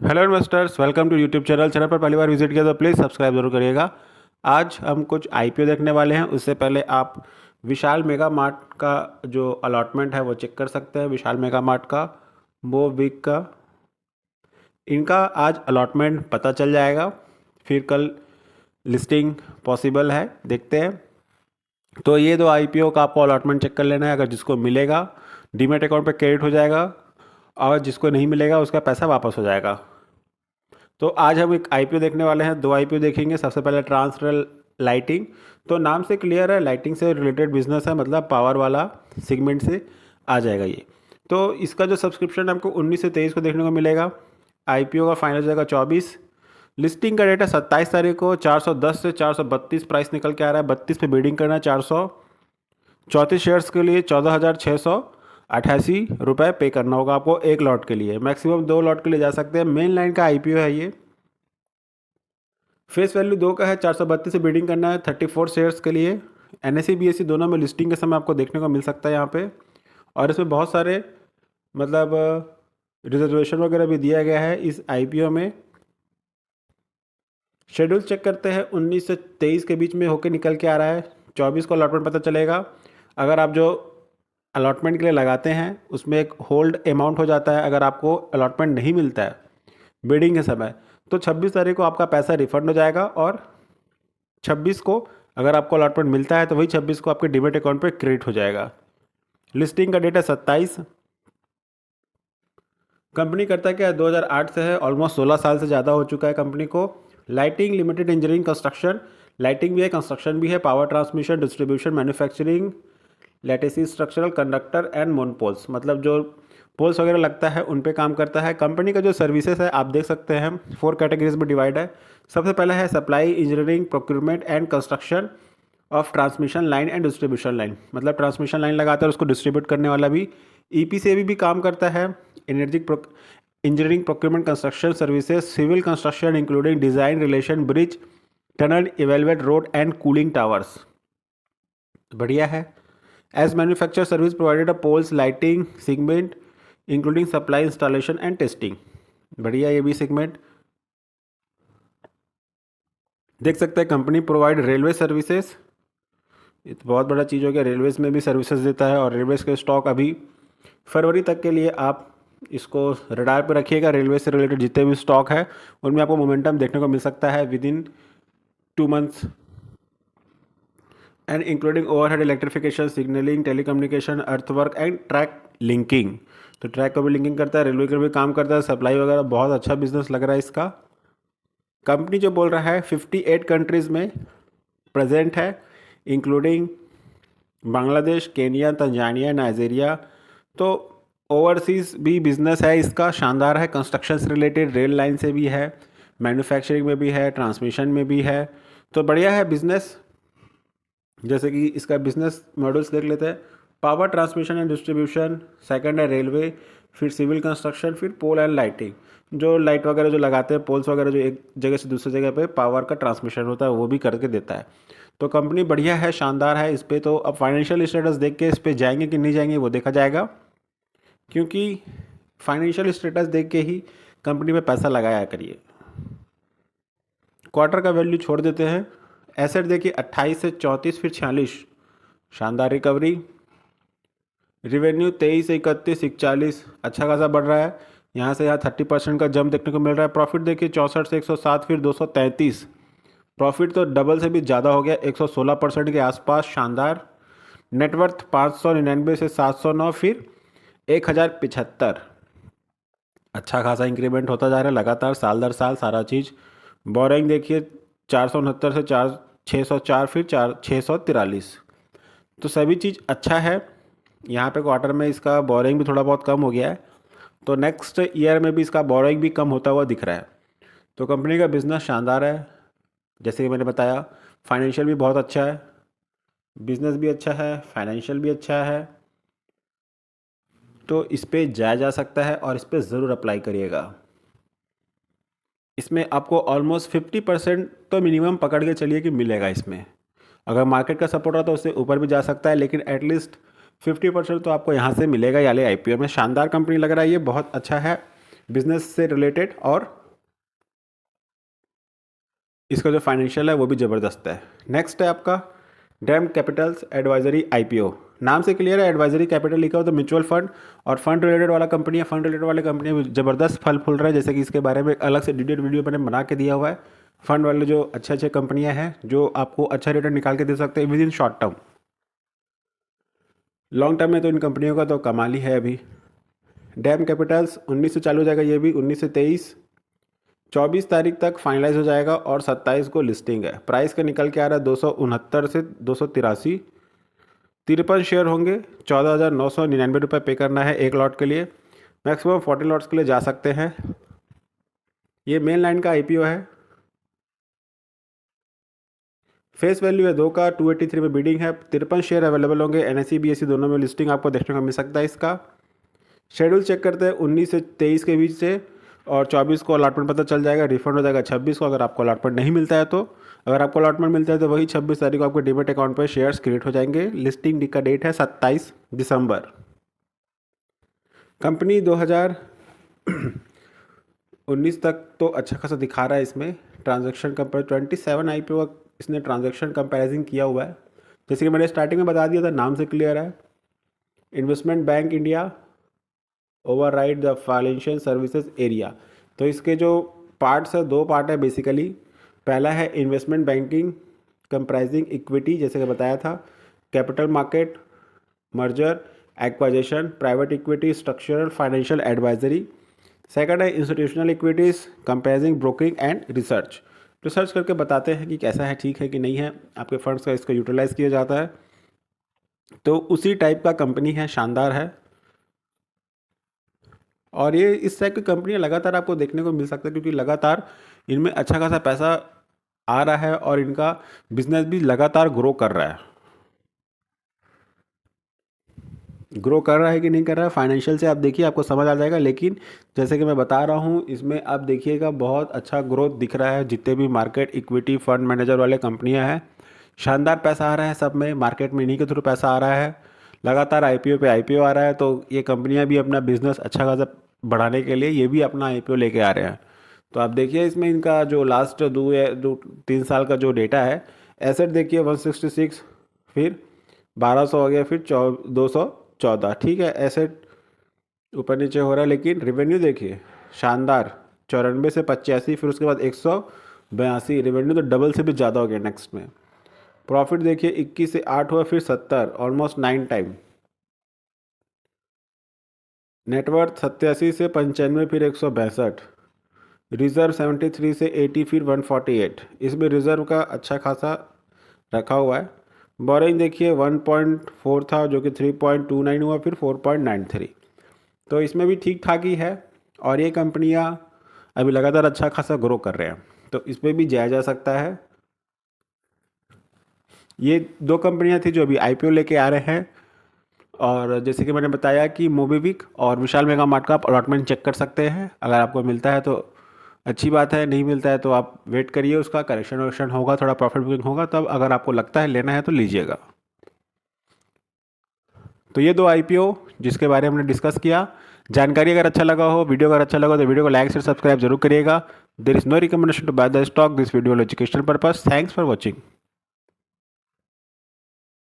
Hello investors, welcome to YouTube channel पर पहली बार visit किया तो प्लीज़ सब्सक्राइब जरूर करिएगा। आज हम कुछ आईपीओ देखने वाले हैं। उससे पहले आप विशाल मेगा मार्ट का जो अलॉटमेंट है वो चेक कर सकते हैं। विशाल मेगा मार्ट का वो वीक का इनका आज अलॉटमेंट पता चल जाएगा, फिर कल लिस्टिंग पॉसिबल है, देखते हैं। तो ये दो आईपीओ का आपको अलॉटमेंट चेक कर लेना है। अगर जिसको मिलेगा डीमैट अकाउंट पे क्रेडिट हो जाएगा, और जिसको नहीं मिलेगा उसका पैसा वापस हो जाएगा। तो आज हम एक आईपीओ देखने वाले हैं, दो आईपीओ देखेंगे। सबसे पहले ट्रांसरल लाइटिंग। तो नाम से क्लियर है, लाइटिंग से रिलेटेड बिजनेस है, मतलब पावर वाला सेगमेंट से आ जाएगा ये। तो इसका जो सब्सक्रिप्शन आपको 19 से 23 को देखने को मिलेगा। आईपीओ का फाइनल जाएगा 24। लिस्टिंग का डेट है 27 तारीख को। 410 से 432 प्राइस निकल के आ रहा है। 32 पे बिडिंग करना है। 434 शेयर्स के लिए 14,688 पे करना होगा आपको एक लॉट के लिए। मैक्सिमम 2 लॉट के लिए जा सकते हैं। मेन लाइन का आईपीओ है ये। फेस वैल्यू 2 का है। 432 से बिडिंग करना है 34 शेयर्स के लिए। एनएसई बीएसई दोनों में लिस्टिंग के समय आपको देखने को मिल सकता है यहाँ पे। और इसमें बहुत सारे मतलब रिजर्वेशन वगैरह भी दिया गया है इस आईपीओ में। शेड्यूल चेक करते हैं। 19 से 23 के बीच में होके निकल के आ रहा है। 24 को अलॉटमेंट पता चलेगा। अगर आप जो अलॉटमेंट के लिए लगाते हैं उसमें एक होल्ड अमाउंट हो जाता है। अगर आपको अलॉटमेंट नहीं मिलता है बिडिंग के समय, तो 26 तारीख को आपका पैसा रिफंड हो जाएगा। और 26 को अगर आपको अलॉटमेंट मिलता है तो वही 26 को आपके डीमैट अकाउंट पे क्रेडिट हो जाएगा। लिस्टिंग का डेट है 27। कंपनी करता क्या है, 2008 से है, ऑलमोस्ट 16 साल से ज़्यादा हो चुका है कंपनी को। Lighting limited engineering construction, lighting भी है, कंस्ट्रक्शन भी है, power transmission, distribution, manufacturing, lattice structural, conductor and monopoles, मतलब जो पोल्स वगैरह लगता है उन पे काम करता है। कंपनी का जो सर्विसेज है आप देख सकते हैं 4 कैटेगरीज में डिवाइड है। सबसे पहला है supply, engineering, procurement and construction of transmission line and distribution line, मतलब ट्रांसमिशन लाइन लगाता है उसको डिस्ट्रीब्यूट करने वाला भी। ईपीसीए भी काम करता है। Energy engineering, procurement, construction services, civil construction including design, relation, bridge, tunnel, evaluate road and cooling towers. बढ़िया है। As manufacture service provided a poles lighting segment including supply, installation and testing. बढ़िया, ये भी segment देख सकते हैं। Company provide railway services, ये तो बहुत बड़ा चीज़ हो गया। रेलवेज़ में भी सर्विसेज देता है। और रेलवेज़ के स्टॉक अभी फरवरी तक के लिए आप इसको रडार पर रखिएगा। रेलवे से रिलेटेड जितने भी स्टॉक है उनमें आपको मोमेंटम देखने को मिल सकता है with in 2 months. And including overhead electrification, signalling, telecommunication, earthwork and track linking. तो ट्रैक को भी लिंकिंग करता है, रेलवे का भी काम करता है, सप्लाई वगैरह। बहुत अच्छा बिजनेस लग रहा है इसका। कंपनी जो बोल रहा है 58 कंट्रीज़ में प्रेजेंट है, including Bangladesh, Kenya, Tanzania, Nigeria. तो ओवरसीज़ भी बिजनेस है इसका, शानदार है। कंस्ट्रक्शन से रिलेटेड, रेल लाइन से भी है, मैन्युफैक्चरिंग में भी है, ट्रांसमिशन में भी है। तो बढ़िया है बिजनेस। जैसे कि इसका बिजनेस मॉडल्स देख लेते हैं। Power transmission and distribution, second है रेलवे, फिर सिविल कंस्ट्रक्शन, फिर पोल एंड लाइटिंग, जो लाइट वगैरह जो लगाते हैं, पोल्स वगैरह जो एक जगह से दूसरी जगह पे पावर का ट्रांसमिशन होता है वो भी करके देता है। तो कंपनी बढ़िया है, शानदार है। इस पर तो अब फाइनेंशियल स्टेटस देख के इस पर जाएंगे कि नहीं जाएंगे वो देखा जाएगा, क्योंकि फाइनेंशियल स्टेटस देख के ही कंपनी में पैसा लगाया करिए। क्वार्टर का वैल्यू छोड़ देते हैं। एसेट देखिए 28 से 34 फिर 46, शानदार रिकवरी। रिवेन्यू 23 से 31, 41, अच्छा खासा बढ़ रहा है। यहाँ से यहाँ 30% का जंप देखने को मिल रहा है। प्रॉफिट देखिए 64 से 107 फिर 233, प्रॉफिट तो डबल से भी ज़्यादा हो गया, 116% के आसपास, शानदार। नेटवर्थ 599 से 709 फिर 1075, अच्छा खासा इंक्रीमेंट होता जा रहा है लगातार, साल दर साल सारा चीज़। बोरिंग देखिए 469 से 604 फिर 643, तो सभी चीज़ अच्छा है। यहाँ पे क्वार्टर में इसका बोरिंग भी थोड़ा बहुत कम हो गया है, तो नेक्स्ट ईयर में भी इसका बोरिंग भी कम होता हुआ दिख रहा है। तो कंपनी का बिजनेस शानदार है, जैसे कि मैंने बताया। फाइनेंशियल भी बहुत अच्छा है, बिजनेस भी अच्छा है, फाइनेंशियल भी अच्छा है। तो इस पर जाया जा सकता है और इस पर ज़रूर अप्लाई करिएगा। इसमें आपको ऑलमोस्ट 50% तो मिनिमम पकड़ के चलिए कि मिलेगा इसमें। अगर मार्केट का सपोर्ट रहा तो उससे ऊपर भी जा सकता है, लेकिन एटलीस्ट 50% तो आपको यहाँ से मिलेगा। याले आईपीओ में शानदार कंपनी लग रहा है, ये बहुत अच्छा है। बिजनेस से रिलेटेड, और इसका जो फाइनेंशियल है वो भी ज़बरदस्त है। नेक्स्ट है आपका डैम कैपिटल्स एडवाइजरी आईपीओ। नाम से क्लियर है, एडवाइजरी कैपिटल लिखा हो तो म्यूचुअल फंड और फंड रिलेटेड वाला कंपनी है। फंड रिलेटेड वाले कंपनी में ज़बरदस्त फल फूल रहा है, जैसे कि इसके बारे में अलग से डिटेल वीडियो मैंने बना के दिया हुआ है। फंड वाले जो अच्छे अच्छे कंपनियां हैं जो आपको अच्छा रिटर्न निकाल के दे सकते हैं with in short term. Long term में तो इन कंपनियों का तो कमाल ही है। अभी डैम कैपिटल्स 19 से चालू हो जाएगा, ये भी 19 से 23, 24 तारीख तक फाइनलाइज हो जाएगा और 27 को लिस्टिंग है। प्राइस का निकल के आ रहा है 269 से 283। 53 शेयर होंगे, 14,999 रुपये पे करना है एक लॉट के लिए। मैक्सिमम 40 लॉट्स के लिए जा सकते हैं। ये मेन लाइन का आईपीओ है। फेस वैल्यू है 2 का, 283 में बिडिंग है। 53 शेयर अवेलेबल होंगे, एनएसई बीएसई दोनों में लिस्टिंग आपको देखने को मिल सकता है इसका। शेड्यूल चेक करते हैं 19 से 23 के बीच से, और 24 को अलॉटमेंट पता चल जाएगा, रिफंड हो जाएगा 26 को अगर आपको अलॉटमेंट नहीं मिलता है तो। अगर आपको अलॉटमेंट मिलता है तो वही 26 तारीख को आपके डीमेट अकाउंट पर शेयर्स क्रिएट हो जाएंगे। लिस्टिंग का डेट है 27 दिसंबर। कंपनी 2019 तक तो अच्छा खासा दिखा रहा है। इसमें ट्रांजैक्शन कंपेयर 27 आईपीओ इसने ट्रांजैक्शन कंपैरिजन किया हुआ है। जैसे कि मैंने स्टार्टिंग में बता दिया था, नाम से क्लियर है। Investment bank India override the financial services area. तो इसके जो पार्ट्स है, 2 पार्ट है बेसिकली। पहला है इन्वेस्टमेंट बैंकिंग कंप्राइजिंग इक्विटी, जैसे कि बताया था, capital market, merger acquisition, private equity, structural financial advisory. Second है institutional equities comprising broking and research. Research करके बताते हैं कि कैसा है, ठीक है कि नहीं है, आपके फंड्स का इसको यूटिलाइज किया जाता है। तो उसी टाइप का कंपनी है, शानदार है। और ये इस टाइप की कंपनियां लगातार आपको देखने को मिल सकता है, क्योंकि लगातार इनमें अच्छा खासा पैसा आ रहा है और इनका बिजनेस भी लगातार ग्रो कर रहा है। ग्रो कर रहा है कि नहीं कर रहा है, फाइनेंशियल से आप देखिए, आपको समझ आ जाएगा। लेकिन जैसे कि मैं बता रहा हूँ, इसमें आप देखिएगा बहुत अच्छा ग्रोथ दिख रहा है। जितने भी मार्केट इक्विटी फंड मैनेजर वाले कंपनियाँ हैं, शानदार पैसा आ रहा है सब में। मार्केट में इन्हीं के थ्रू पैसा आ रहा है, लगातार आईपीओ पे आईपीओ आ रहा है। तो ये कंपनियाँ भी अपना बिजनेस अच्छा खासा बढ़ाने के लिए ये भी अपना आईपीओ लेके आ रहे हैं। तो आप देखिए इसमें इनका जो लास्ट 2-3 साल का जो डेटा है, एसेट देखिए 166, फिर 1200 हो गया, फिर 214। ठीक है, एसेट ऊपर नीचे हो रहा है, लेकिन रेवेन्यू देखिए शानदार, 94 से 85, फिर उसके बाद 182। रेवेन्यू तो डबल से भी ज़्यादा हो गया नेक्स्ट में। प्रॉफिट देखिए 21 से 8 हुआ, फिर 70, ऑलमोस्ट 9 टाइम। नेटवर्थ 87 से 95, फिर 162। रिज़र्व 73 से 80, फिर 148। इसमें रिज़र्व का अच्छा खासा रखा हुआ है। बोरिंग देखिए 1.4 था, जो कि 3.29 हुआ, फिर 4.93। तो इसमें भी ठीक ठाक ही है। और ये कंपनियां अभी लगातार अच्छा खासा ग्रो कर रहे हैं, तो इस पर भी जाया जा सकता है। ये 2 कंपनियां थी जो अभी आईपीओ लेके आ रहे हैं। और जैसे कि मैंने बताया कि मोबीविक और विशाल मेगा मार्ट का आप अलॉटमेंट चेक कर सकते हैं। अगर आपको मिलता है तो अच्छी बात है, नहीं मिलता है तो आप वेट करिए, उसका करेक्शन वरेक्शन होगा, थोड़ा प्रॉफिट बुकिंग होगा, तब अगर आपको लगता है लेना है तो लीजिएगा। तो ये 2 आईपीओ जिसके बारे में हमने डिस्कस किया। जानकारी अगर अच्छा लगा हो, वीडियो अगर अच्छा लगा तो वीडियो को लाइक शेयर सब्सक्राइब जरूर करिएगा। There is no recommendation to buy the stock, this video educational purpose. Thanks for watching.